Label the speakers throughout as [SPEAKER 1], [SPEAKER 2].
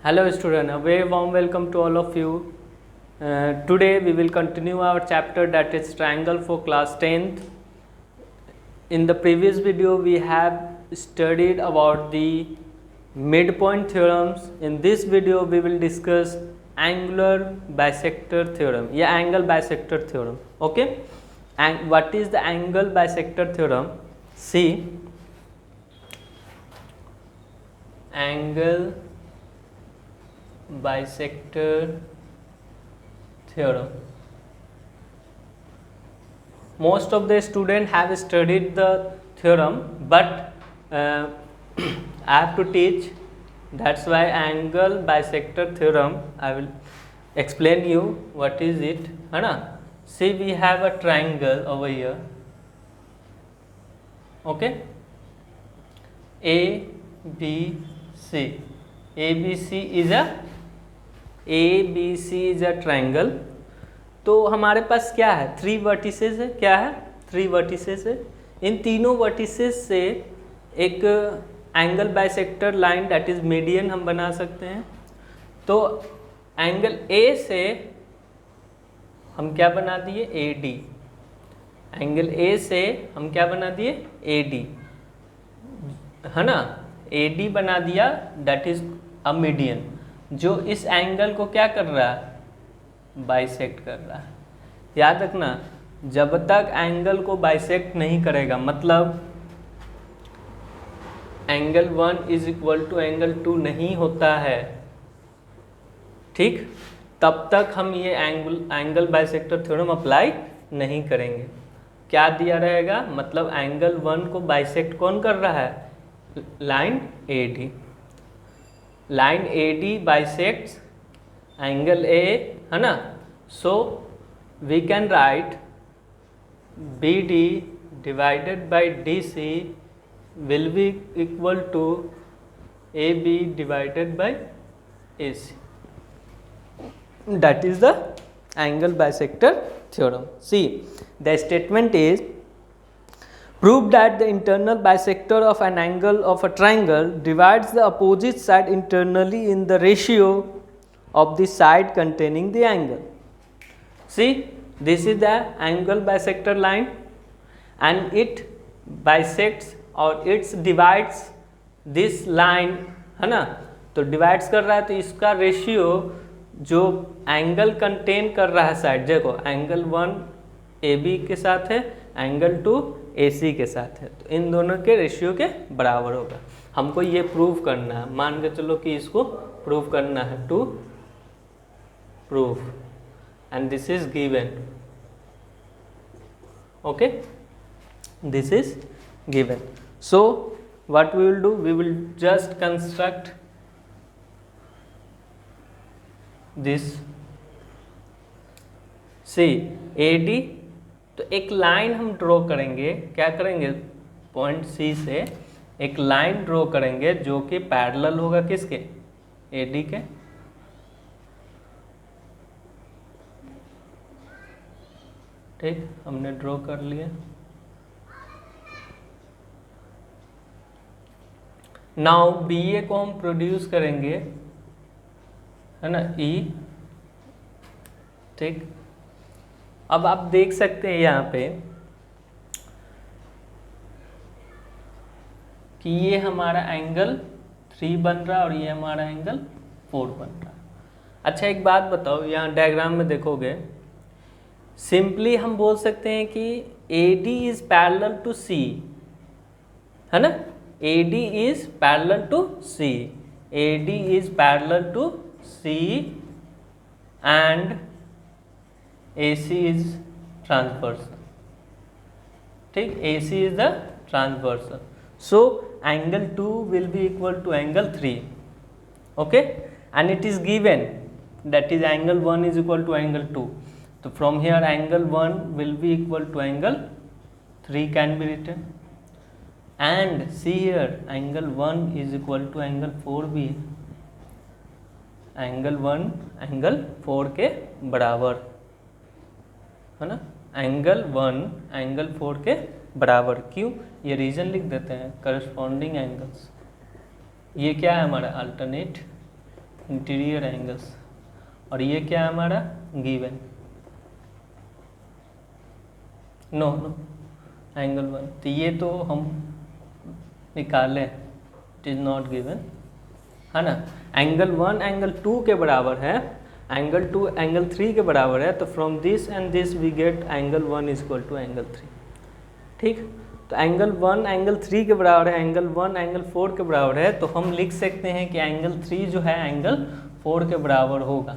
[SPEAKER 1] Hello student, a very warm welcome to all of you. Today we will continue our chapter, that is triangle for class 10th. In the previous video we have studied about the midpoint theorems. In this video we will discuss angular bisector theorem या angle bisector theorem. Okay, and what is the angle bisector theorem? See, angle bisector theorem. Most of the students have studied the theorem, but I have to teach. That's why angle bisector theorem I will explain you what is it. है ना? See, we have a triangle over here. Okay, A B C. ABC is a triangle. तो हमारे पास क्या है, 3 vertices है. क्या है, 3 vertices है. इन तीनों वर्टिसेस से एक angle bisector line that is median हम बना सकते हैं. तो एंगल ए से हम क्या बना दिए, AD. एंगल ए से हम क्या बना दिए, AD, है ना. AD बना दिया, दैट इज अ मीडियन, जो इस एंगल को क्या कर रहा है, बाइसेक्ट कर रहा है. याद रखना, जब तक एंगल को बाइसेक्ट नहीं करेगा, मतलब angle 1 is equal to angle 2 नहीं होता है, ठीक, तब तक हम ये एंगल बाइसेक्टर थ्योरम अप्लाई नहीं करेंगे. क्या दिया रहेगा, मतलब एंगल 1 को बाइसेक्ट कौन कर रहा है, line AD. Line AD bisects angle A, है ना. So we can write BD divided by DC will be equal to AB divided by AC. That is the angle bisector theorem. See, the statement is, prove that the internal bisector of an angle of a triangle divides the opposite side internally in the ratio of the side containing the angle. See, this is the angle bisector line and it bisects और it's divides this line, है ना. तो divides कर रहा है, तो इसका ratio जो एंगल कंटेन कर रहा है साइड, देखो एंगल 1 AB के साथ है, एंगल 2 AC के साथ है, तो इन दोनों के रेशियो के बराबर होगा. हमको ये प्रूव करना है, मान के चलो कि इसको प्रूव करना है, to prove, and this is given. Okay, this is given. So what we will do, we will just construct this. See, AD, तो एक लाइन हम ड्रॉ करेंगे. क्या करेंगे, पॉइंट C से एक लाइन ड्रॉ करेंगे जो कि पैरेलल होगा किसके, AD के. ठीक, हमने ड्रॉ कर लिया. नाउ BA को हम प्रोड्यूस करेंगे, है ना, E. ठीक, अब आप देख सकते हैं यहाँ पे कि ये हमारा एंगल 3 बन रहा है और ये हमारा एंगल 4 बन रहा है. अच्छा, एक बात बताओ, यहाँ डायग्राम में देखोगे, सिंपली हम बोल सकते हैं कि AD is parallel to C, है ना. AD is parallel to C. AD is parallel to C and AC is transversal. ठीक, AC is the transversal. So angle 2 will be equal to angle 3. Okay, and it is given, that is angle 1 is equal to angle 2. So from here angle 1 will be equal to angle 3 can be written. And see here, angle 1 is equal to angle 4 भी है. Angle 1 angle 4 के बराबर, है ना. Angle 1 angle 4 के बराबर. क्यों, ये रीजन लिख देते हैं, करस्पॉन्डिंग एंगल्स. ये क्या है हमारा, अल्टरनेट इंटीरियर एंगल्स, और ये क्या है हमारा गिवन, नो एंगल 1, तो ये तो हम निकालें, इट इज नॉट गिवन, है ना। एंगल 1 एंगल 2 के बराबर है, एंगल 2 एंगल 3 के बराबर है, तो from this and this we get angle 1 is equal to angle 3, ठीक। तो एंगल 1 एंगल 3 के बराबर है, एंगल 1 एंगल 4 के बराबर है, तो हम लिख सकते हैं कि एंगल 3 जो है एंगल 4 के बराबर होगा,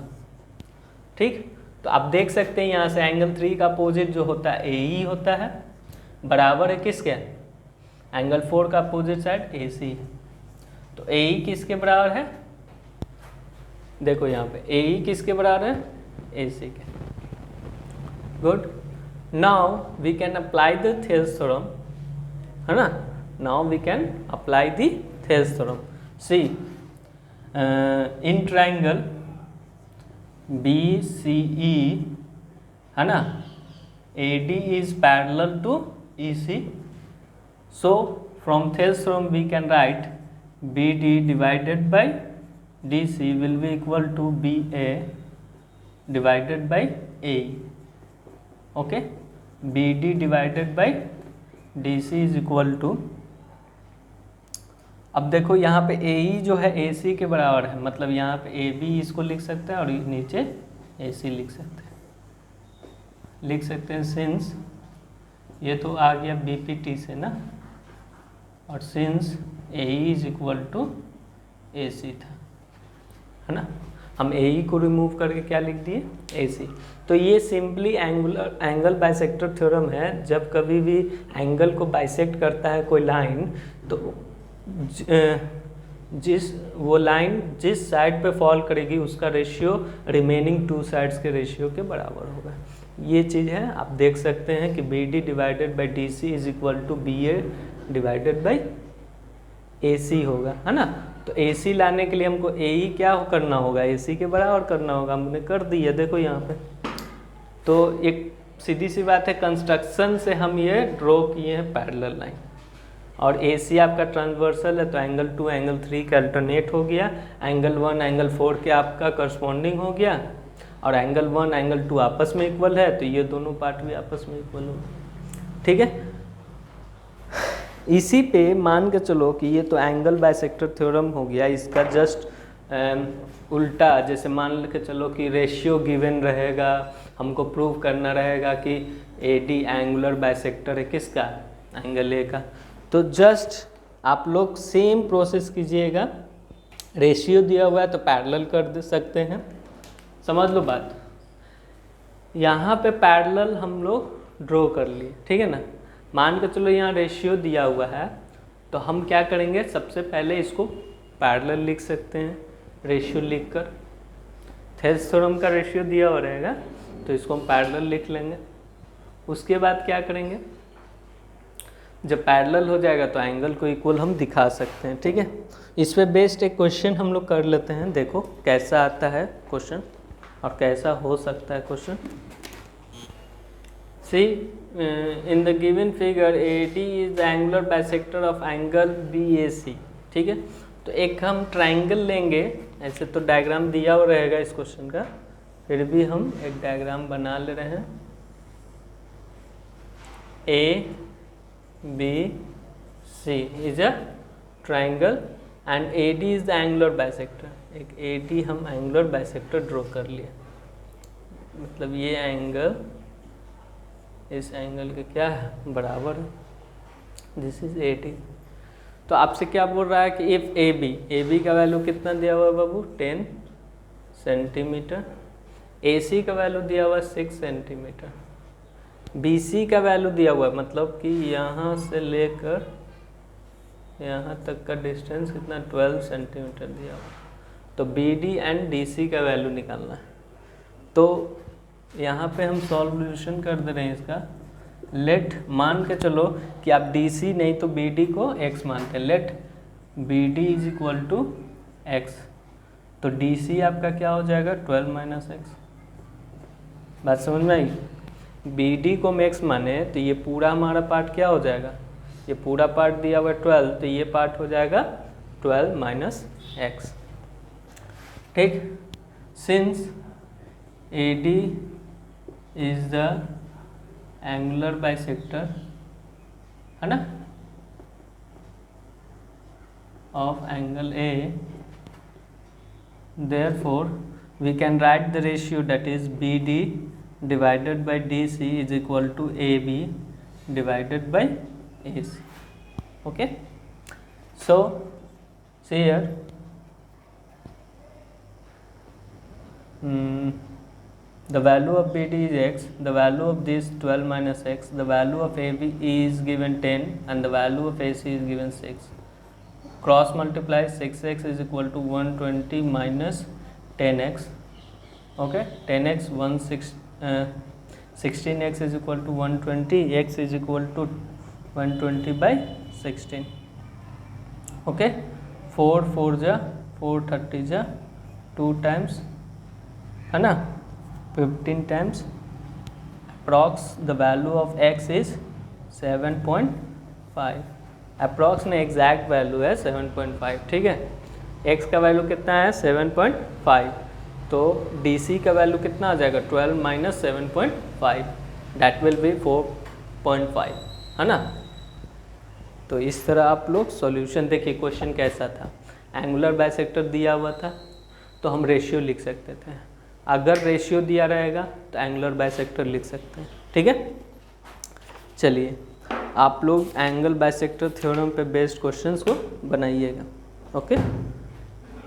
[SPEAKER 1] ठीक। तो आप देख सकते हैं यहाँ से एंगल 3 का अपोजिट जो होता है AE होता है, बराबर है किसके, एंगल 4 का अपोजिट साइड AC है, तो AE किसके बराबर है, देखो यहाँ पे AE किसके बराबर है, AC के। Good, now we can apply the Thales theorem, है ना। Now we can apply the Thales theorem. See in triangle BCE, है ना, AD is parallel to EC, so from Thales theorem we can write BD divided by DC will be equal to BA divided by AE, okay, BD divided by DC is equal to, अब देखो यहाँ पे AE जो है AC के बराबर है, मतलब यहाँ पे AB इसको लिख सकते हैं और नीचे AC लिख सकते हैं, सिंस ये तो आ गया BPT से ना, और since AE is equal to AC था, है ना, हम AE को रिमूव करके क्या लिख दिए AC। तो ये सिंपली एंगल बाइसेक्टर थ्योरम है, जब कभी भी एंगल को बाइसेक्ट करता है कोई लाइन, तो वो लाइन जिस साइड पे फॉल करेगी उसका रेशियो रिमेनिंग 2 साइड्स के रेशियो के बराबर होगा। ये चीज़ है, आप देख सकते हैं कि BD divided by DC is equal to BA divided by AC होगा, है ना। तो AC लाने के लिए हमको AE क्या करना होगा, AC के बराबर करना होगा, हमने कर दिया, देखो यहाँ पे। तो एक सीधी सी बात है, कंस्ट्रक्शन से हम ये ड्रॉ किए हैं पैरेलल लाइन, और AC आपका ट्रांसवर्सल है, तो एंगल 2 एंगल 3 का अल्टरनेट हो गया, एंगल 1 एंगल 4 के आपका करस्पॉन्डिंग हो गया, और एंगल 1 एंगल 2 आपस में इक्वल है, तो ये दोनों पार्ट भी आपस में इक्वल हो, ठीक है। इसी पे मान के चलो कि ये तो एंगल बाइसेक्टर थ्योरम हो गया, इसका जस्ट उल्टा, जैसे मान के चलो कि रेशियो गिवन रहेगा, हमको प्रूव करना रहेगा कि AD एंगुलर बाइसेक्टर है किसका, एंगल A का, तो जस्ट आप लोग सेम प्रोसेस कीजिएगा, रेशियो दिया हुआ है तो पैरेलल कर दे सकते हैं, समझ लो बात। यहाँ पे पैरेलल हम लोग ड्रॉ कर लिए, ठीक है ना। मान के चलो यहाँ रेशियो दिया हुआ है, तो हम क्या करेंगे, सबसे पहले इसको पैरेलल लिख सकते हैं, रेशियो लिख कर, थेल्स थ्योरम का रेशियो दिया हुआ रहेगा, तो इसको हम पैरेलल लिख लेंगे। उसके बाद क्या करेंगे, जब पैरेलल हो जाएगा तो एंगल को इक्वल हम दिखा सकते हैं, ठीक है। इस पे बेस्ड एक क्वेश्चन हम लोग कर लेते हैं, देखो कैसा आता है क्वेश्चन और कैसा हो सकता है question. See in the given figure AD is the angular bisector of angle BAC, ठीक है। तो एक हम ट्राइंगल लेंगे, ऐसे तो डायग्राम दिया हुआ रहेगा इस क्वेश्चन का, फिर भी हम एक डायग्राम बना ले रहे हैं। ABC is a triangle and AD is the angular bisector, एक AD हम एंगुलर बाइसेक्टर ड्रॉ कर लिए, मतलब ये एंगल इस एंगल के क्या है बराबर है, दिस इज AD। तो आपसे क्या बोल रहा है कि इफ AB का वैल्यू कितना दिया हुआ है बाबू, 10 सेंटीमीटर, AC का वैल्यू दिया हुआ है 6 सेंटीमीटर, BC का वैल्यू दिया हुआ है, मतलब कि यहाँ से लेकर यहाँ तक का डिस्टेंस कितना 12 सेंटीमीटर दिया हुआ है, तो BD एंड DC का वैल्यू निकालना है। तो यहाँ पे हम सॉल्यूशन कर दे रहे हैं इसका, लेट मान के चलो कि आप DC नहीं तो BD को x मानते हैं, let BD is equal to x, तो DC आपका क्या हो जाएगा 12 माइनस x, बात समझ में आई। BD को हम x माने तो ये पूरा हमारा पार्ट क्या हो जाएगा, ये पूरा पार्ट दिया हुआ है 12, तो ये पार्ट हो जाएगा 12 माइनस x। ठीक, since AD is the angular bisector, है ना, of angle A, therefore we can write the ratio that is BD divided by DC is equal to AB divided by AC. Okay, so see here, the value of BD is x, the value of this 12 minus x, the value of AB is given 10 and the value of AC is given 6. Cross multiply, 6x is equal to 120 minus 10x. Okay, 10x 16x is equal to 120, x is equal to 120 by 16. Okay, 4 4 जा 4 30 जा 2 times, है ना, 15 times. Approx the value of x is 7.5. Approx में exact value है 7.5. ठीक है, x का value कितना है 7.5, तो DC का वैल्यू कितना आ जाएगा 12 माइनस 7.5, दैट विल बी 4.5, है ना. तो इस तरह आप लोग सॉल्यूशन देखिए. क्वेश्चन कैसा था, एंगुलर बाइसेक्टर दिया हुआ था तो हम रेशियो लिख सकते थे. अगर रेशियो दिया रहेगा तो एंगुलर बाइसेक्टर लिख सकते हैं. ठीक है, चलिए आप लोग एंगल बाइसेक्टर थ्योरम पे बेस्ड क्वेश्चंस को बनाइएगा. Okay,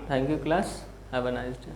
[SPEAKER 1] thank you class, have a nice day.